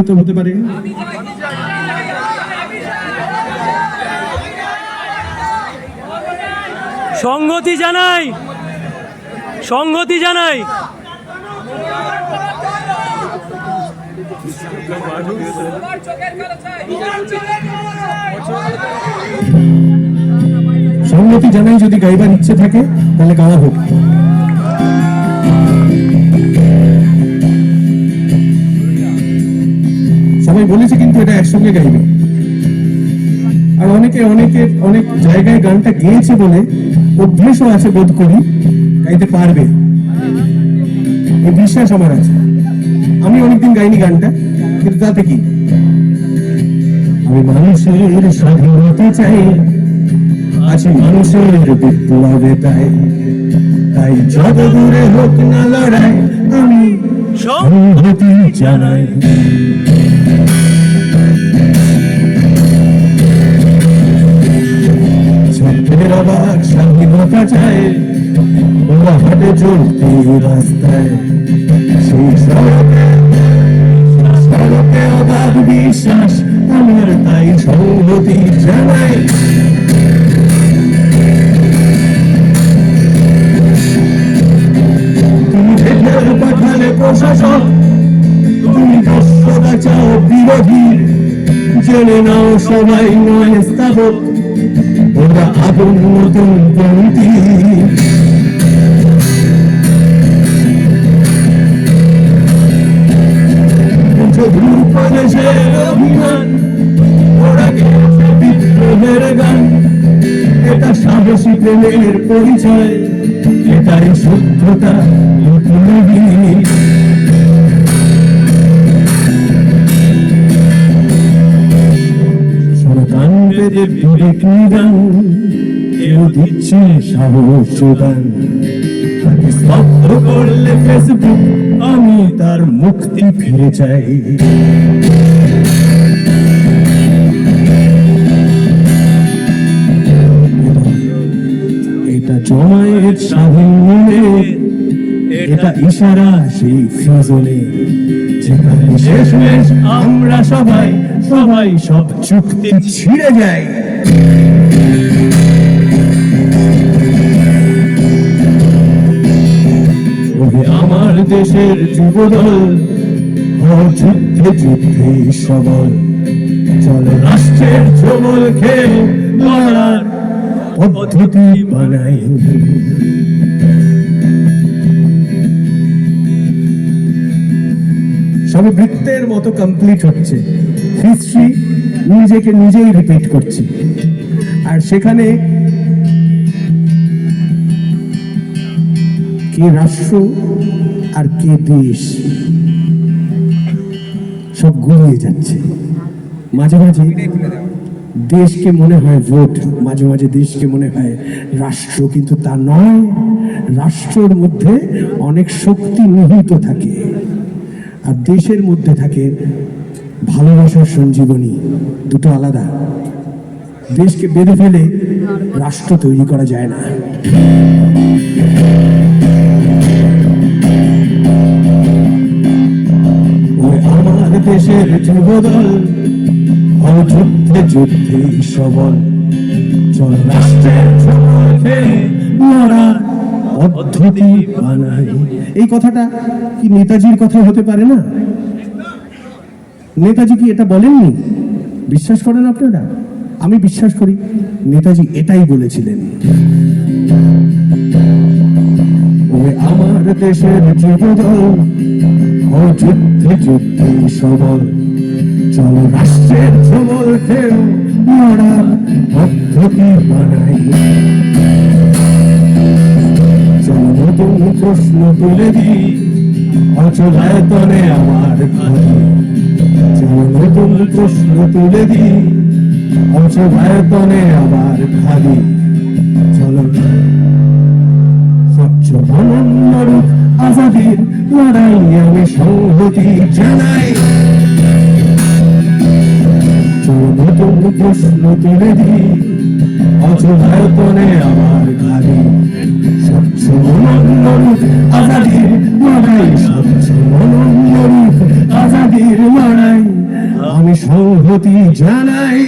হতে হতে পারে? সংহতি জানাই, সংহতি জানাই। সংহতি জানাই, যদি গাইবার ইচ্ছে থাকে তাহলে গাওয়া হোক। সবাই বলেছে কিন্তু এটা একসঙ্গে গাইবে। আর অনেকে অনেক জায়গায় গানটা গেয়েছে বলে অভ্যেসও আছে, বোধ করি গাইতে পারবে, এই বিশ্বাস আমার আছে। আমি অনেকদিন গাইনি গানটা, কিন্তু তাতে কি, আমি মানুষের স্বাধীনতা চাই, আছে মানুষের বিপ্লবে তাই, তাই যত দূরে হোক না লড়াই, আমি সংহতি জানাই। অবাক স্বাধীনতা চাই, ওরা হাটে চলতে রাস্তায়, সেই সড়কে অবাক বিশ্বাস আমার, তাই সংহতি জানাই। তুমি ভেতর পাঠালে প্রশাসক, তুমি দস্যুরা চাও বিরোধী, জেনে নাও সবাই নয় স্থাপক, ওরা আগুন নতুন পন্থী। অভিমান ওরা গেছে বিপ্লবের গান, এটা সাহসী প্রেমের পরিচয়, এটাই শুদ্ধতা। সন্তানদের বিবেক নিদান, কেউ দিচ্ছে সাহস গান, স্তব্ধ করলে ফেসবুক, আমি তার মুক্তি ফিরে চাই। এটা জমায়েত স্বাধীন মনে, এটা ইশারা সেই ফিজলে, যেখানে শেষমেশ আমরা সবাই সব চুক্তি ছিঁড়ে যায়। আমার দেশের যুবদল, যুদ্ধে যুদ্ধে সবল, চলে রাষ্ট্রের ছবল খেয়ে লড়ার পদ্ধতি বানাই। সব বৃত্তের মতো কমপ্লিট হচ্ছে, হিস্ট্রি নিজেকে নিজেই রিপিট করছে, আর সেখানে কে রাষ্ট্র আর কে দেশ সব গুলিয়ে যাচ্ছে। মাঝে মাঝে দেশকে মনে হয় ভোট, মাঝে মাঝে দেশকে মনে হয় রাষ্ট্র, কিন্তু তা নয়। রাষ্ট্রের মধ্যে অনেক শক্তি নিহিত থাকে, আর দেশের মধ্যে থাকে ভালোবাসার সঞ্জীবনী, দুটো আলাদা। দেশকে বেঁধে ফেলে রাষ্ট্র তৈরি করা যায় না। আমার দেশের যুবদল, যুদ্ধে যুদ্ধে সবল, চল রাষ্ট্রের পদ্ধতি বানাই। এই কথাটা কি নেতাজির কথা হতে পারে না? নেতাজি কি এটা বলেননি? বিশ্বাস করেন আপনারা? আমি বিশ্বাস করি নেতাজি এটাই বলেছিলেন। আমার দেশের যুবদল, যুদ্ধে যুদ্ধে সবল, চল রাষ্ট্রের ছবল খেয়ে লড়ার পদ্ধতি বানাই। চল নতুন প্রশ্ন তুলে দিই, অচলায়তনে আমার খালি। চল নতুন প্রশ্ন তুলে দিই, অচলায়তনে আমার খালি। চল স্বচ্ছ অনন্যরূপ আজাদির লড়াই আমি সংহতি জানাই। নতুন প্রশ্ন তুলে দিই, অচলায়তনে আমার খালি। স্বচ্ছ অনন্যরূপ আজাদির লড়াই, স্বচ্ছ অনন্যরূপ আজাদির লড়াই। আমি সংহতি জানাই